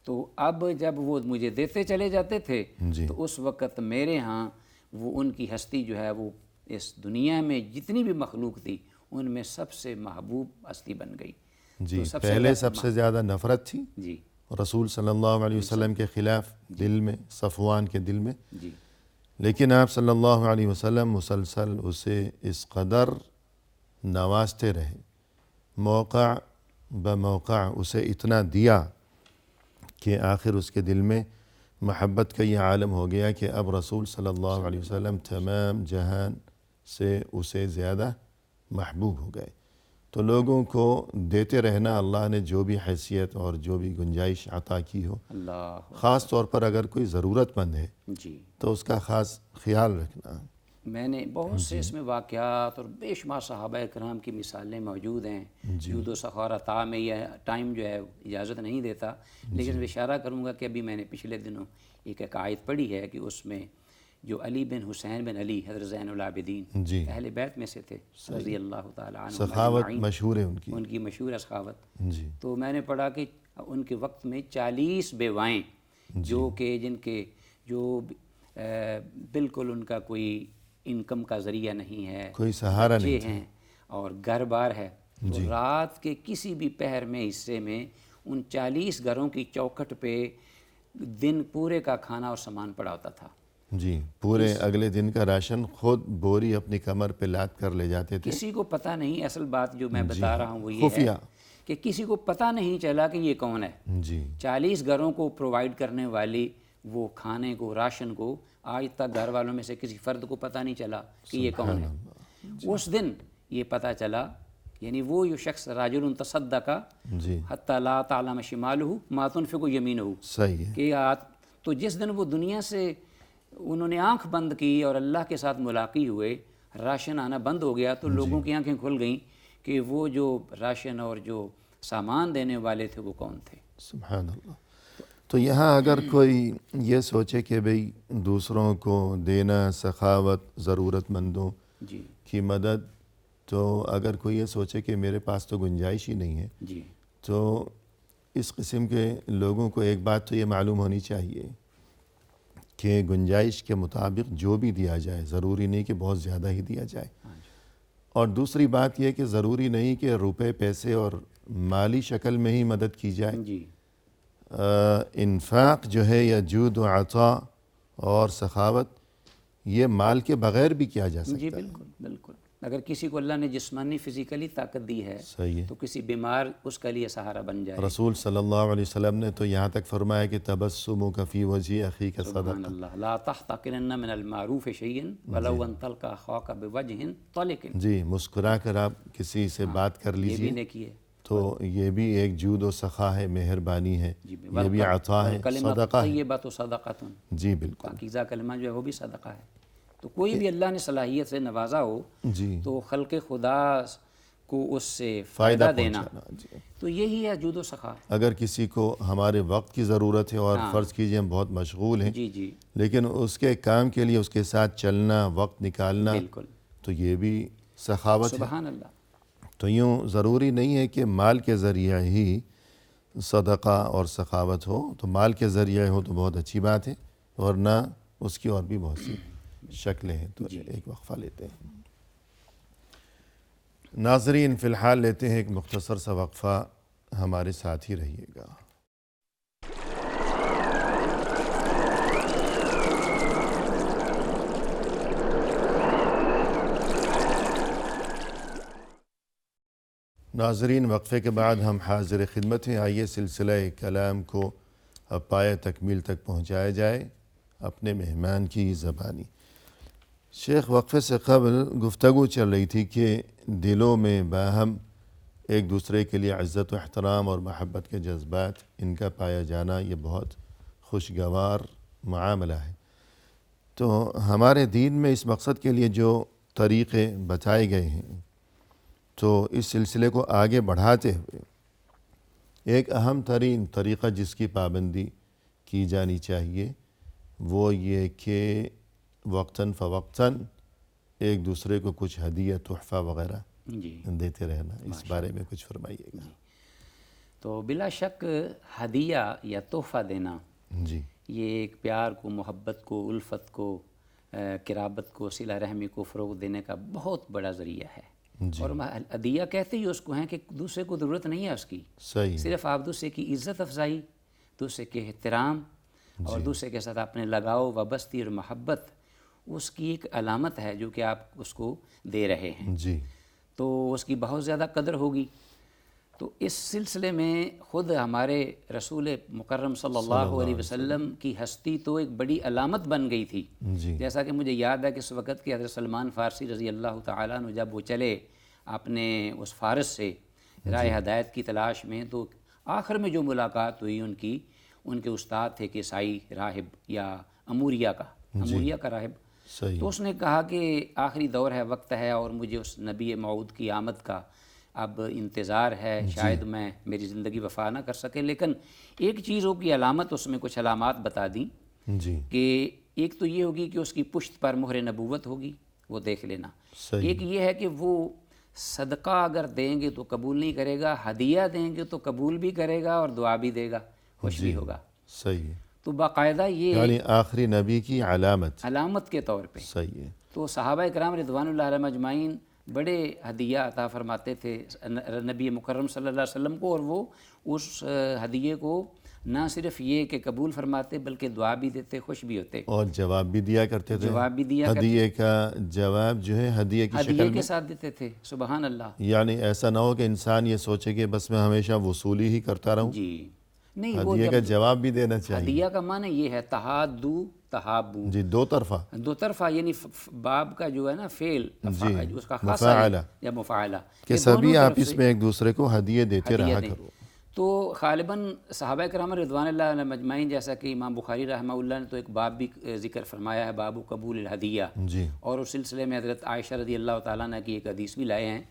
تو اب جب وہ مجھے دیتے چلے جاتے تھے جی تو اس وقت میرے ہاں وہ ان کی ہستی جو ہے وہ اس دنیا میں جتنی بھی مخلوق تھی ان میں سب سے محبوب ہستی بن گئی۔ جی پہلے سب سے زیادہ نفرت تھی جی رسول صلی اللہ علیہ وسلم کے خلاف دل میں، صفوان کے دل میں، جی لیکن آپ صلی اللہ علیہ وسلم مسلسل اسے اس قدر نوازتے رہے، موقع بموقع اسے اتنا دیا کہ آخر اس کے دل میں محبت کا یہ عالم ہو گیا کہ اب رسول صلی اللہ علیہ وسلم تمام جہان سے اسے زیادہ محبوب ہو گئے. تو لوگوں کو دیتے رہنا، اللہ نے جو بھی حیثیت اور جو بھی گنجائش عطا کی ہو، اللہ خاص طور پر اگر کوئی ضرورت مند ہے جی. تو اس کا خاص خیال رکھنا. میں نے بہت سے اس میں واقعات اور بے شمار صحابہ کرام کی مثالیں موجود ہیں. جود و سخا اور عطا میں یہ ٹائم جو ہے اجازت نہیں دیتا، لیکن میں اشارہ کروں گا کہ ابھی میں نے پچھلے دنوں ایک عقائد پڑھی ہے کہ اس میں جو علی بن حسین بن علی حضرت زین العابدین جی، اہل بیت میں سے تھے رضی اللہ تعالیٰ عنہ سخاوت اجمعین، مشہور ہے ان کی. ان کی مشہور سخاوت. جی تو میں نے پڑھا کہ ان کے وقت میں 40 بیوائیں جو کہ جن کے جو بالکل ان کا کوئی انکم کا ذریعہ نہیں ہے، کوئی سہارا نہیں بچے ہیں اور گھر بار ہے، تو رات کے کسی بھی پہر میں حصے میں ان 40 گھروں کی چوکھٹ پہ دن پورے کا کھانا اور سامان پڑا ہوتا تھا. جی، پورے اگلے دن کا راشن خود بوری اپنی کمر پہ لاد کر لے جاتے تھے. کسی کو پتہ نہیں، اصل بات جو میں بتا رہا ہوں وہ یہ خفیہ. ہے کہ کسی کو پتہ نہیں چلا کہ یہ کون ہے. جی 40 گھروں کو پرووائڈ کرنے والی وہ کھانے کو، راشن کو، آج تک گھر والوں میں سے کسی فرد کو پتہ نہیں چلا کہ یہ کون ہے. اس دن یہ پتہ چلا، یعنی وہ جو شخص راجل تصدق جی حتی لا تعلم شمالہ ما تنفق یمینہ، صحیح ہے. کہ تو جس دن وہ دنیا سے انہوں نے آنکھ بند کی اور اللہ کے ساتھ ملاقی ہوئے، راشن آنا بند ہو گیا، تو لوگوں کی آنکھیں کھل گئیں کہ وہ جو راشن اور جو سامان دینے والے تھے وہ کون تھے. سبحان اللہ. تو یہاں اگر کوئی یہ سوچے کہ بھئی دوسروں کو دینا، سخاوت، ضرورت مندوں جی کی مدد، تو اگر کوئی یہ سوچے کہ میرے پاس تو گنجائش ہی نہیں ہے، جی تو اس قسم کے لوگوں کو ایک بات تو یہ معلوم ہونی چاہیے کہ گنجائش کے مطابق جو بھی دیا جائے، ضروری نہیں کہ بہت زیادہ ہی دیا جائے. اور دوسری بات یہ کہ ضروری نہیں کہ روپے، پیسے اور مالی شکل میں ہی مدد کی جائے. جی انفاق جو ہے یا جود و عطا اور سخاوت، یہ مال کے بغیر بھی کیا جا سکتا جی ہے. بالکل بالکل. اگر کسی کو اللہ نے جسمانی فزیکلی طاقت دی ہے صحیح ہے. تو کسی بیمار اس کے لیے سہارا بن جائے. رسول صلی اللہ علیہ وسلم نے تو یہاں تک فرمایا کہ تبسمک فی وجہ اخیک سبحان صدقہ. اللہ. لا تحتقرن من المعروف شیئا ولو ان تلقى اخاک بوجہ طلق. جی، مسکرا کر آپ کسی سے بات کر یہ بھی لیجئے نیکی ہے. تو یہ بھی ایک جود و سخا ہے، مہربانی ہے، یہ بھی عطا ہے، والکلمۃ صدقہ ہے. الطیبۃ صدقۃ. جی بالکل. پاکیزہ کلمہ جو ہے وہ بھی صدقہ ہے. تو کوئی بھی اللہ نے صلاحیت سے نوازا ہو جی تو خلق خدا کو اس سے فائدہ فائدہ دینا، پہنچانا. جی، تو یہی ہے جود و سخا. اگر کسی کو ہمارے وقت کی ضرورت ہے اور فرض کیجئے ہم بہت مشغول ہیں، جی جی لیکن اس کے کام کے لیے اس کے ساتھ چلنا، وقت نکالنا، بالکل. تو یہ بھی سخاوت ہے. سبحان اللہ. تو یوں ضروری نہیں ہے کہ مال کے ذریعہ ہی صدقہ اور سخاوت ہو. تو مال کے ذریعہ ہو تو بہت اچھی بات ہے، ورنہ اس کی اور بھی بہت سی شکلیں ہیں. تو ایک وقفہ لیتے ہیں. ناظرین فی الحال لیتے ہیں ایک مختصر سا وقفہ، ہمارے ساتھ ہی رہیے گا. ناظرین، وقفے کے بعد ہم حاضر خدمت ہیں. آئیے سلسلہ کلام کو اب پایہ تکمیل تک پہنچایا جائے اپنے مہمان کی زبانی. شیخ، وقفے سے قبل گفتگو چل رہی تھی کہ دلوں میں باہم ایک دوسرے کے لیے عزت و احترام اور محبت کے جذبات، ان کا پایا جانا یہ بہت خوشگوار معاملہ ہے. تو ہمارے دین میں اس مقصد کے لیے جو طریقے بتائے گئے ہیں، تو اس سلسلے کو آگے بڑھاتے ہوئے ایک اہم ترین طریقہ جس کی پابندی کی جانی چاہیے وہ یہ کہ وقتاً فوقتاً ایک دوسرے کو کچھ ہدیہ، تحفہ وغیرہ جی دیتے رہنا. اس بارے میں کچھ فرمائیے گا. تو بلا شک ہدیہ یا تحفہ دینا جی یہ ایک پیار کو، محبت کو، الفت کو، قرابت کو، صلہ رحمی کو فروغ دینے کا بہت بڑا ذریعہ ہے. جی اور ہدیہ کہتے ہی اس کو ہیں کہ دوسرے کو ضرورت نہیں ہے اس کی، صحیح. صرف آپ دوسرے کی عزت افزائی، دوسرے کے احترام اور دوسرے کے ساتھ اپنے لگاؤ، وابستی اور محبت، اس کی ایک علامت ہے جو کہ آپ اس کو دے رہے ہیں. جی تو اس کی بہت زیادہ قدر ہوگی. تو اس سلسلے میں خود ہمارے رسول مکرم صلی اللہ علیہ وسلم کی ہستی تو ایک بڑی علامت بن گئی تھی. جی جیسا کہ مجھے یاد ہے کہ اس وقت کے حضرت سلمان فارسی رضی اللہ تعالیٰ عنہ جب وہ چلے اپنے اس فارس سے راہ ہدایت کی تلاش میں، تو آخر میں جو ملاقات ہوئی ان کے استاد تھے کیسائی راہب یا اموریہ کا راہب. صحیح. تو اس نے کہا کہ آخری دور ہے، وقت ہے، اور مجھے اس نبی موعود کی آمد کا اب انتظار ہے. شاید میری زندگی وفا نہ کر سکے، لیکن ایک چیزوں کی علامت اس میں کچھ علامات بتا دیں جی کہ ایک تو یہ ہوگی کہ اس کی پشت پر مہر نبوت ہوگی، وہ دیکھ لینا. صحیح. ایک یہ ہے کہ وہ صدقہ اگر دیں گے تو قبول نہیں کرے گا، ہدیہ دیں گے تو قبول بھی کرے گا اور دعا بھی دے گا، خوش بھی ہوگا. صحیح ہے. تو باقاعدہ یہ یعنی آخری نبی کی علامت کے طور پہ. صحیح ہے. تو صحابہ کرام رضوان اللہ علیہم اجمعین بڑے ہدیہ عطا فرماتے تھے نبی مکرم صلی اللہ علیہ وسلم کو، اور وہ اس ہدیے کو نہ صرف یہ کہ قبول فرماتے بلکہ دعا بھی دیتے، خوش بھی ہوتے، اور جواب بھی دیا کرتے تھے. جواب بھی دیا کرتے، ہدیے کا جواب جو ہے ہدیے کی شکل ہدیے میں. کے ساتھ دیتے تھے. سبحان اللہ. یعنی ایسا نہ ہو کہ انسان یہ سوچے کہ بس میں ہمیشہ وصولی ہی کرتا رہوں. جی نہیں، وہ ہدیے کا جواب بھی دینا چاہیے. ہدیہ کا معنی یہ ہے تحادو تحابو، جی دو طرفہ. دو طرفہ، یعنی باب کا جو ہے نا فعل اس کا خاصہ مفاعلہ یا مفاعلہ کہ سبھی آپس میں ایک دوسرے کو ہدیے دیتے رہا کرو. تو غالباً صحابہ کرام رضوان اللہ علیہم اجمعین، جیسا کہ امام بخاری رحمہ اللہ نے تو ایک باب بھی ذکر فرمایا ہے، باب قبول الہدیہ. جی اور اس سلسلے میں حضرت عائشہ رضی اللہ تعالیٰ عنہ کی ایک حدیث بھی لائے ہیں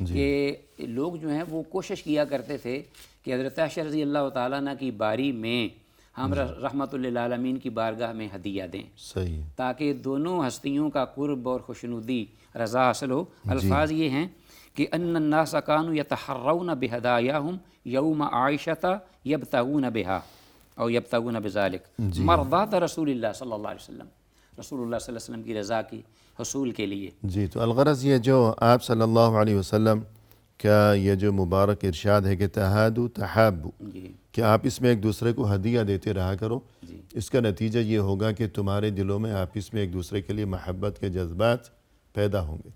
کہ لوگ جو ہیں وہ کوشش کیا کرتے تھے کہ حضرت عائشہ رضی اللہ تعالیٰ عنہ کی باری میں ہم رحمۃ للعالمین کی بارگاہ میں ہدیہ دیں، صحیح. تاکہ دونوں ہستیوں کا قرب اور خوشنودی رضا حاصل ہو. الفاظ یہ ہیں کہ ان الناس کانوا یتحرون بہدایاہم یوم عائشۃ یبتغون بہا او یبتغون بذلک مرضات رسول اللہ صلی اللہ علیہ وسلم، رسول اللہ صلی اللہ علیہ وسلم کی رضا کی حصول کے لیے. جی تو الغرض یہ جو آپ صلی اللہ علیہ وسلم کا یہ جو مبارک ارشاد ہے کہ تحادو تحابو، جی کہ آپ اس میں ایک دوسرے کو ہدیہ دیتے رہا کرو، جی اس کا نتیجہ یہ ہوگا کہ تمہارے دلوں میں آپس میں ایک دوسرے کے لیے محبت کے جذبات پیدا ہوں گے.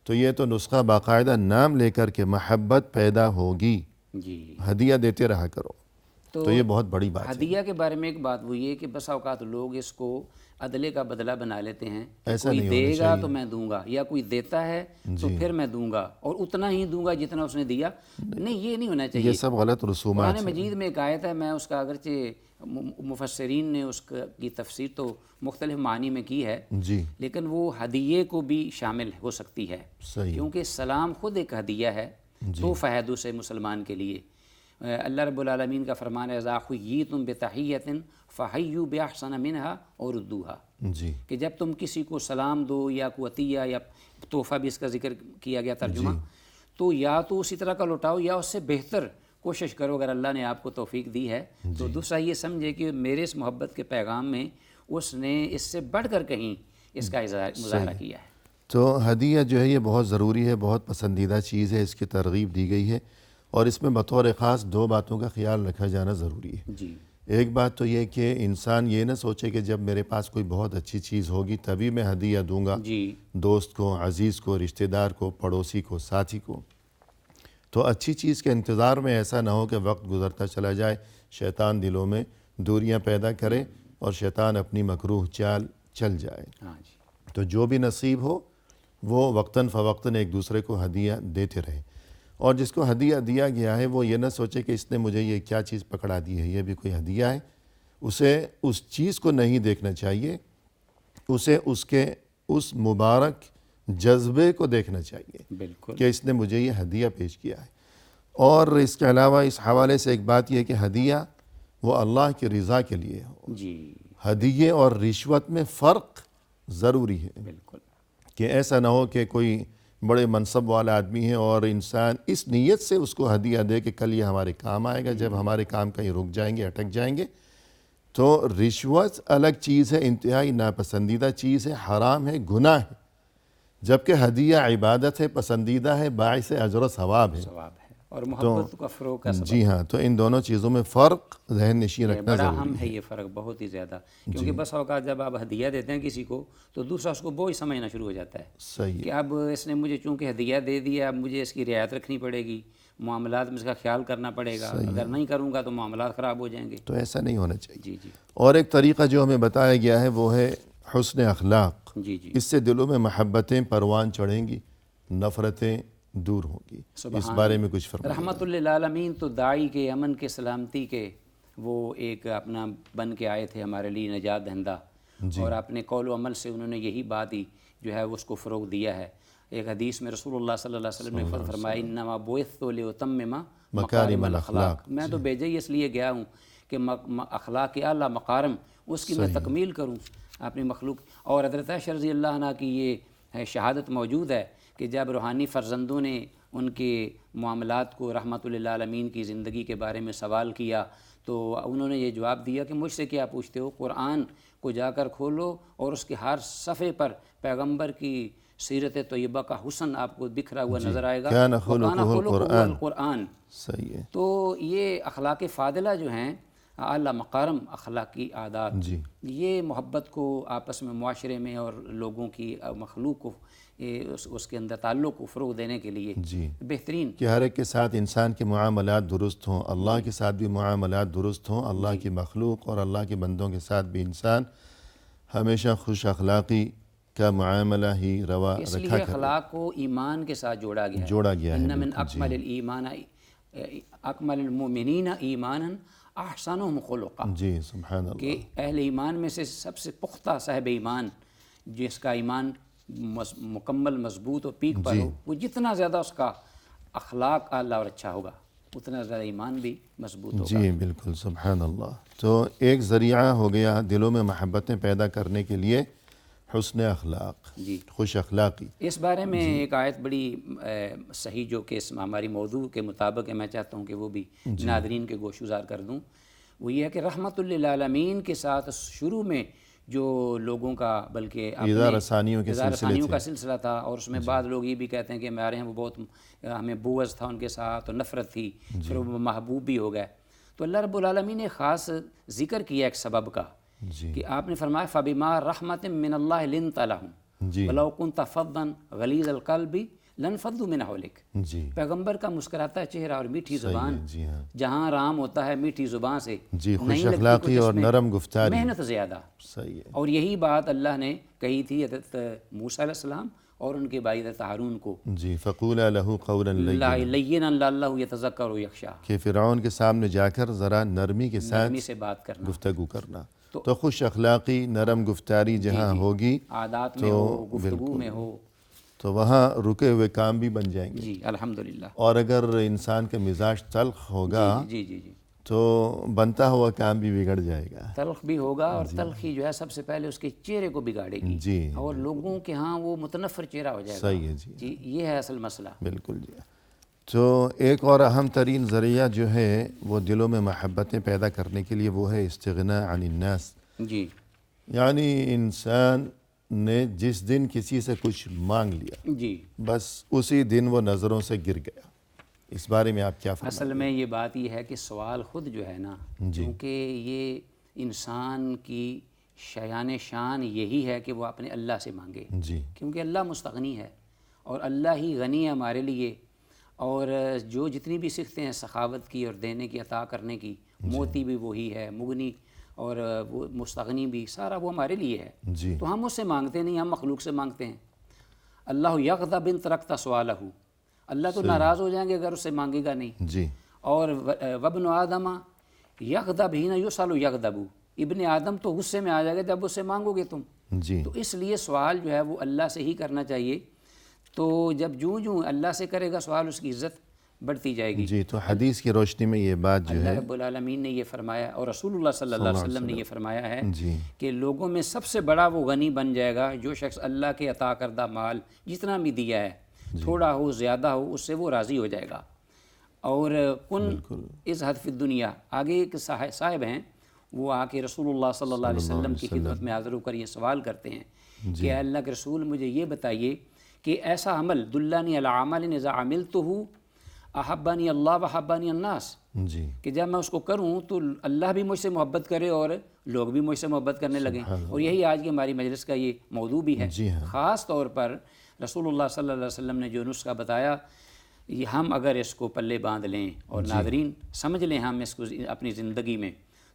تو یہ تو نسخہ باقاعدہ نام لے کر کے محبت پیدا ہوگی، جی. ہدیہ دیتے رہا کرو. تو یہ بہت بڑی بات ہے. ہدیہ کے بارے میں ایک بات وہ یہ کہ بسا اوقات لوگ اس کو عدلے کا بدلہ بنا لیتے ہیں، کوئی دے گا تو میں دوں گا، یا کوئی دیتا ہے تو پھر میں دوں گا اور اتنا ہی دوں گا جتنا اس نے دیا. نہیں، یہ نہیں ہونا چاہیے. یہ سب غلط رسومات قرآن مجید میں ایک آیت ہے، میں اس کا اگرچہ مفسرین نے اس کی تفسیر تو مختلف معنی میں کی ہے، جی لیکن وہ ہدیے کو بھی شامل ہو سکتی ہے، صحیح. کیونکہ سلام خود ایک ہدیہ ہے تحفہ ہے دوسرے مسلمان کے لیے. اللہ رب العالمین کا فرمان ہے اذا حییتم بتحیۃ فحیوا باحسن منہا اور ردوہا، جی کہ جب تم کسی کو سلام دو یا کوئی عطیہ یا تحفہ بھی اس کا ذکر کیا گیا ترجمہ، تو یا تو اسی طرح کا لوٹاؤ یا اس سے بہتر کوشش کرو اگر اللہ نے آپ کو توفیق دی ہے. تو دوسرا یہ سمجھے کہ میرے اس محبت کے پیغام میں اس نے اس سے بڑھ کر کہیں اس کا مظاہرہ کیا ہے. تو ہدیہ جو ہے یہ بہت ضروری ہے، بہت پسندیدہ چیز ہے، اس کی ترغیب دی گئی ہے، اور اس میں بطور خاص دو باتوں کا خیال رکھا جانا ضروری ہے. جی ایک بات تو یہ کہ انسان یہ نہ سوچے کہ جب میرے پاس کوئی بہت اچھی چیز ہوگی تبھی میں ہدیہ دوں گا، جی دوست کو، عزیز کو، رشتہ دار کو، پڑوسی کو، ساتھی کو. تو اچھی چیز کے انتظار میں ایسا نہ ہو کہ وقت گزرتا چلا جائے، شیطان دلوں میں دوریاں پیدا کرے اور شیطان اپنی مکروہ چال چل جائے. ہاں جی. تو جو بھی نصیب ہو وہ وقتاً فوقتاً ایک دوسرے کو ہدیہ دیتے رہے، اور جس کو ہدیہ دیا گیا ہے وہ یہ نہ سوچے کہ اس نے مجھے یہ کیا چیز پکڑا دی ہے، یہ بھی کوئی ہدیہ ہے. اسے اس چیز کو نہیں دیکھنا چاہیے، اسے اس کے اس مبارک جذبے کو دیکھنا چاہیے بالکل کہ اس نے مجھے یہ ہدیہ پیش کیا ہے. اور اس کے علاوہ اس حوالے سے ایک بات یہ کہ ہدیہ وہ اللہ کی رضا کے لیے ہو. جی ہدیے اور رشوت میں فرق ضروری ہے، بالکل. کہ ایسا نہ ہو کہ کوئی بڑے منصب والا آدمی ہے اور انسان اس نیت سے اس کو ہدیہ دے کہ کل یہ ہمارے کام آئے گا، جب ہمارے کام کہیں رک جائیں گے، اٹک جائیں گے. تو رشوت الگ چیز ہے، انتہائی ناپسندیدہ چیز ہے، حرام ہے، گناہ ہے. جبکہ ہدیہ عبادت ہے، پسندیدہ ہے، باعث اجر و ثواب ہے. ثواب ہے. اور محبت کا فروغ کا سبب جی ہاں، تو ان دونوں چیزوں میں فرق ذہن نشین رکھنا بڑا ضروری اہم ہے یہ فرق، بہت ہی زیادہ، کیونکہ بس اوقات جب آپ ہدیہ دیتے ہیں کسی کو تو دوسرا اس کو بوجھ سمجھنا شروع ہو جاتا ہے صحیح کہ اب اس نے مجھے چونکہ ہدیہ دے دیا، اب مجھے اس کی رعایت رکھنی پڑے گی، معاملات میں اس کا خیال کرنا پڑے گا، اگر نہیں کروں گا تو معاملات خراب ہو جائیں گے. تو ایسا نہیں ہونا چاہیے. جی جی اور ایک طریقہ جو ہمیں بتایا گیا ہے وہ ہے حسن اخلاق. جی جی اس سے دلوں میں محبتیں پروان چڑھیں گی، نفرتیں دور ہوں گی. اس بارے میں کچھ فرمائیں. رحمت للعالمین تو داعی کے، امن کے، سلامتی کے وہ ایک اپنا بن کے آئے تھے ہمارے لیے نجات دہندہ، اور اپنے قول و عمل سے انہوں نے یہی بات ہی جو ہے اس کو فروغ دیا ہے. ایک حدیث میں رسول اللہ صلی اللہ علیہ وسلم نے فرمایا انما بعثت لاتمم مکارم الاخلاق، میں تو بھیجا ہی اس لیے گیا ہوں کہ اخلاق کے اعلیٰ مقارم اس کی میں تکمیل کروں اپنی مخلوق. اور حضرت عائشہ رضی اللہ عنہ کی یہ شہادت موجود ہے کہ جب روحانی فرزندوں نے ان کے معاملات کو رحمت للعالمین کی زندگی کے بارے میں سوال کیا تو انہوں نے یہ جواب دیا کہ مجھ سے کیا پوچھتے ہو، قرآن کو جا کر کھولو اور اس کے ہر صفحے پر پیغمبر کی سیرت طیبہ کا حسن آپ کو بکھرا ہوا نظر آئے گا. کان خلقہ القرآن. صحیح ہے. تو یہ اخلاق فاضلہ جو ہیں، اعلیٰ مقارم اخلاقی عادات، یہ محبت کو آپس میں معاشرے میں اور لوگوں کی مخلوق کو اس کے اندر تعلق کو فروغ دینے کے لیے بہترین کہ ہر ایک کے ساتھ انسان کے معاملات درست ہوں، اللہ کے ساتھ بھی معاملات درست ہوں، اللہ کی مخلوق اور اللہ کے بندوں کے ساتھ بھی انسان ہمیشہ خوش اخلاقی کا معاملہ ہی روا اس رکھا لیے اخلاق کو ایمان کے ساتھ جوڑا گیا ہے. ان من اکمل الایمان اکمل المؤمنین ایمانا احسنهم خلقا. جی سبحان اللہ. کہ اہل ایمان میں سے سب سے پختہ صاحب ایمان جس کا ایمان مکمل مضبوط و پیک پر ہو، وہ جتنا زیادہ اس کا اخلاق اعلیٰ اور اچھا ہوگا اتنا زیادہ ایمان بھی مضبوط ہوگا. جی بالکل سبحان اللہ. تو ایک ذریعہ ہو گیا دلوں میں محبتیں پیدا کرنے کے لیے حسن اخلاق، خوش اخلاقی. اس بارے میں ایک آیت بڑی صحیح جو کہ ہماری موضوع کے مطابق ہے، میں چاہتا ہوں کہ وہ بھی ناظرین کے گوش گزار کر دوں. وہ یہ ہے کہ رحمت للعالمین کے ساتھ شروع میں جو لوگوں کا بلکہ اظہار ثانیوں کا سلسلہ تھا، اور اس میں بعض لوگ یہ بھی کہتے ہیں کہ ہمارے ہیں وہ بہت ہمیں بغض تھا ان کے ساتھ اور نفرت تھی، پھر وہ محبوب بھی ہو گئے. تو اللہ رب العالمین نے خاص ذکر کیا ایک سبب کا کہ آپ نے فرمایا فَبِمَا رَحْمَةٍ مِّنَ اللَّهِ لِنْتَ لَهُمْ وَلَوْ كُنْتَ فَظًّا غَلِيظَ الْقَلْبِ لَانفَضُّوا مِنْ حَوْلِكَ. پیغمبر کا مسکراتا چہرہ اور میٹھی زبان جہاں رام ہوتا ہے میٹھی زبان سے، خوش اخلاقی اور نرم گفتاری، محنت زیادہ. صحیح ہے. اور یہی بات اللہ نے کہی تھی حضرت موسیٰ علیہ السلام اور ان کے بھائی حضرت ہارون کو. فَقُولَا لَهُ قَوْلًا لَيِّنًا لَعَلَّهُ يَتَذَكَّرُ وَيَخْشَىٰ. کہ فرعون کے سامنے جا کر ذرا نرمی کے ساتھ سے بات کرنا، گفتگو کرنا. تو خوش اخلاقی نرم گفتاری جہاں ہوگی، عادات میں ہو، گفتگو میں ہو، تو وہاں رکے ہوئے کام بھی بن جائیں گے. جی الحمدللہ. اور اگر انسان کا مزاج تلخ ہوگا جی جی جی تو بنتا ہوا کام بھی بگڑ جائے گا، تلخ بھی ہوگا. اور تلخی جو ہے سب سے پہلے اس کے چہرے کو بگاڑے گی اور لوگوں کے ہاں وہ متنفر چہرہ ہو جائے گا. صحیح ہے. جی یہ ہے اصل مسئلہ. بالکل. جی تو ایک اور اہم ترین ذریعہ جو ہے وہ دلوں میں محبتیں پیدا کرنے کے لیے وہ ہے استغناء عن الناس. جی یعنی انسان نے جس دن کسی سے کچھ مانگ لیا، جی بس اسی دن وہ نظروں سے گر گیا. اس بارے میں آپ کیا فرمائیں؟ اصل میں یہ بات یہ ہے کہ سوال خود جو ہے نا، کیونکہ یہ انسان کی شایان شان یہی ہے کہ وہ اپنے اللہ سے مانگے، کیونکہ اللہ مستغنی ہے اور اللہ ہی غنی ہے ہمارے لیے. اور جو جتنی بھی سکھتے ہیں سخاوت کی اور دینے کی، عطا کرنے کی، موتی بھی وہی ہے، مغنی اور وہ مستغنی بھی، سارا وہ ہمارے لیے ہے. تو ہم اس سے مانگتے نہیں، ہم مخلوق سے مانگتے ہیں. اللہ یغضب ان ترکت سوالہ، اللہ تو ناراض ہو جائیں گے اگر اس سے مانگے گا نہیں. اور وابن آدم یغضب حین یسأل یغضب، ابن آدم تو غصے میں آ جائے گا جب اس سے مانگو گے تم. تو اس لیے سوال جو ہے وہ اللہ سے ہی کرنا چاہیے. تو جب جوں اللہ سے کرے گا سوال اس کی عزت بڑھتی جائے گی. تو حدیث کی روشنی میں یہ بات جو ہے اللہ رب العالمین نے یہ فرمایا اور رسول اللہ صلی اللہ علیہ وسلم نے یہ فرمایا ہے کہ لوگوں میں سب سے بڑا وہ غنی بن جائے گا جو شخص اللہ کے عطا کردہ مال جتنا بھی دیا ہے، تھوڑا ہو زیادہ ہو، اس سے وہ راضی ہو جائے گا. اور کن از حد فی الدنیا، آگے ایک صاحب ہیں وہ آ کے رسول اللہ صلی اللہ علیہ وسلم کی خدمت میں حاضر ہو کر یہ سوال کرتے ہیں کہ اللہ کے رسول مجھے یہ بتائیے کہ ایسا عمل دلانی علی عمل اذا عملتہ احبانی اللہ و احبانی الناس، جی کہ جب میں اس کو کروں تو اللہ بھی مجھ سے محبت کرے اور لوگ بھی مجھ سے محبت کرنے لگیں. اور یہی آج کی ہماری مجلس کا یہ موضوع بھی ہے. جی ہاں. خاص طور پر رسول اللہ صلی اللہ علیہ وسلم نے جو نسخہ بتایا، یہ ہم اگر اس کو پلے باندھ لیں اور ناظرین سمجھ لیں ہم اس کو اپنی زندگی میں،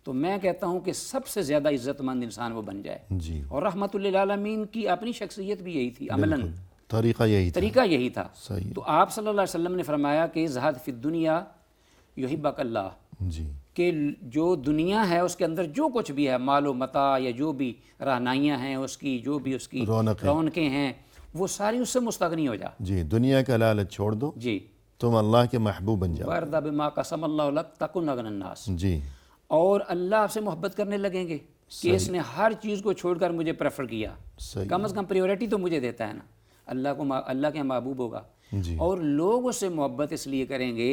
تو میں کہتا ہوں کہ سب سے زیادہ عزت مند انسان وہ بن جائے. جی اور رحمت للعالمین کی اپنی شخصیت بھی یہی تھی، عملاً طریقہ یہی تھا. طریقہ یہی تھا. صحیح. تو آپ صلی اللہ علیہ وسلم نے فرمایا کہ زہد فی الدنیا یحبک اللہ، جی کہ جو دنیا ہے اس کے اندر جو کچھ بھی ہے، مال و متاع یا جو بھی رہنائیاں ہیں اس کی، جو بھی اس کی رونقیں ہیں، وہ ساری اس سے مستغنی ہو جا. جی دنیا کا لالچ چھوڑ دو، جی تم اللہ کے محبوب بن جاؤ. وَارْضَ بِمَا قَسَمَ اللَّهُ لَكَ تَكُنْ أَغْنَى النَّاسِ. جی اور اللہ آپ سے محبت کرنے لگیں گے کہ اس نے ہر چیز کو چھوڑ کر مجھے پریفر کیا. صحیح. کم از کم پریورٹی تو مجھے دیتا ہے نا، اللہ کے محبوب ہوگا. جی اور لوگ اس سے محبت اس لیے کریں گے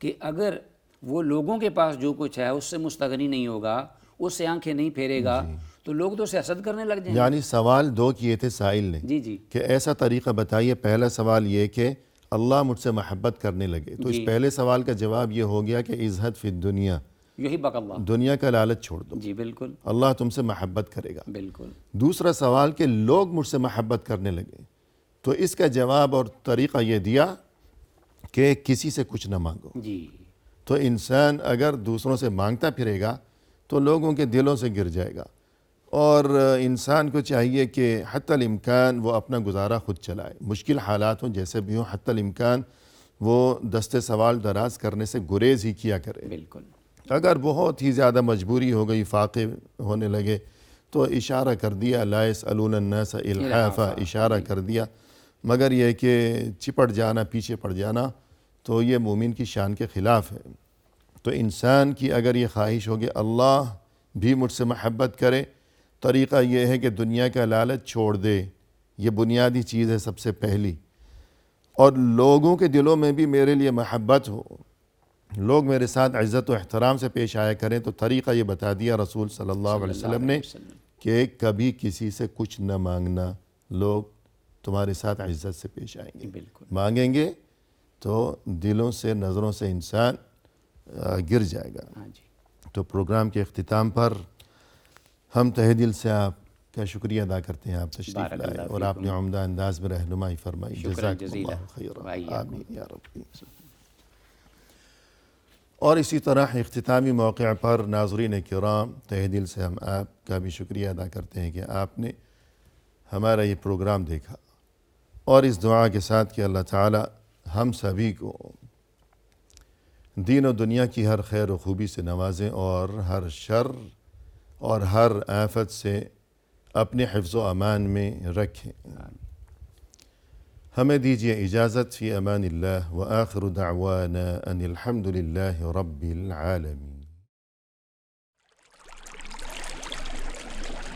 کہ اگر وہ لوگوں کے پاس جو کچھ ہے اس سے مستغنی نہیں ہوگا، اس سے آنکھیں نہیں پھیرے گا، تو لوگ تو اسے حسد کرنے لگ جائیں گے. یعنی سوال دو کیے تھے سائل نے جی جی کہ ایسا طریقہ بتائیے. پہلا سوال یہ کہ اللہ مجھ سے محبت کرنے لگے، تو اس پہلے سوال کا جواب یہ ہو گیا کہ ازہد فی الدنیا، یحبک اللہ. دنیا کا لالچ چھوڑ دو، جی بالکل اللہ تم سے محبت کرے گا. بالکل. دوسرا سوال کہ لوگ مجھ سے محبت کرنے لگے، تو اس کا جواب اور طریقہ یہ دیا کہ کسی سے کچھ نہ مانگو. جی تو انسان اگر دوسروں سے مانگتا پھرے گا تو لوگوں کے دلوں سے گر جائے گا. اور انسان کو چاہیے کہ حتی الامکان وہ اپنا گزارا خود چلائے، مشکل حالات ہوں جیسے بھی ہوں، حتی الامکان وہ دستے سوال دراز کرنے سے گریز ہی کیا کرے. بالکل. اگر بہت ہی زیادہ مجبوری ہو گئی، فاقے ہونے لگے، تو اشارہ کر دیا، لا يسألون الناس الحافا، اشارہ کر دیا. مگر یہ کہ چپٹ جانا، پیچھے پڑ جانا، تو یہ مومن کی شان کے خلاف ہے. تو انسان کی اگر یہ خواہش ہوگی اللہ بھی مجھ سے محبت کرے، طریقہ یہ ہے کہ دنیا کا لالچ چھوڑ دے. یہ بنیادی چیز ہے سب سے پہلی. اور لوگوں کے دلوں میں بھی میرے لیے محبت ہو، لوگ میرے ساتھ عزت و احترام سے پیش آیا کریں. تو طریقہ یہ بتا دیا رسول صلی اللہ علیہ وسلم نے کہ کبھی کسی سے کچھ نہ مانگنا، لوگ تمہارے ساتھ عزت سے پیش آئیں گے. بالکل. مانگیں گے تو دلوں سے، نظروں سے انسان گر جائے گا. ہاں جی. تو پروگرام کے اختتام پر ہم تہہ دل سے آپ کا شکریہ ادا کرتے ہیں، آپ تشریف لائے اور آپ نے عمدہ انداز میں رہنمائی فرمائی. جزاکم اللہ خیرا. آمین یا رب. اور اسی طرح اختتامی موقع پر ناظرین کرام، تہہ دل سے ہم آپ کا بھی شکریہ ادا کرتے ہیں کہ آپ نے ہمارا یہ پروگرام دیکھا، اور اس دعا کے ساتھ کہ اللہ تعالی ہم سبھی کو دین و دنیا کی ہر خیر و خوبی سے نوازیں اور ہر شر اور ہر آفت سے اپنے حفظ و امان میں رکھیں. ہمیں دیجیے اجازت. فی امان اللہ، وآخر دعوانا ان الحمد للہ رب العالمین.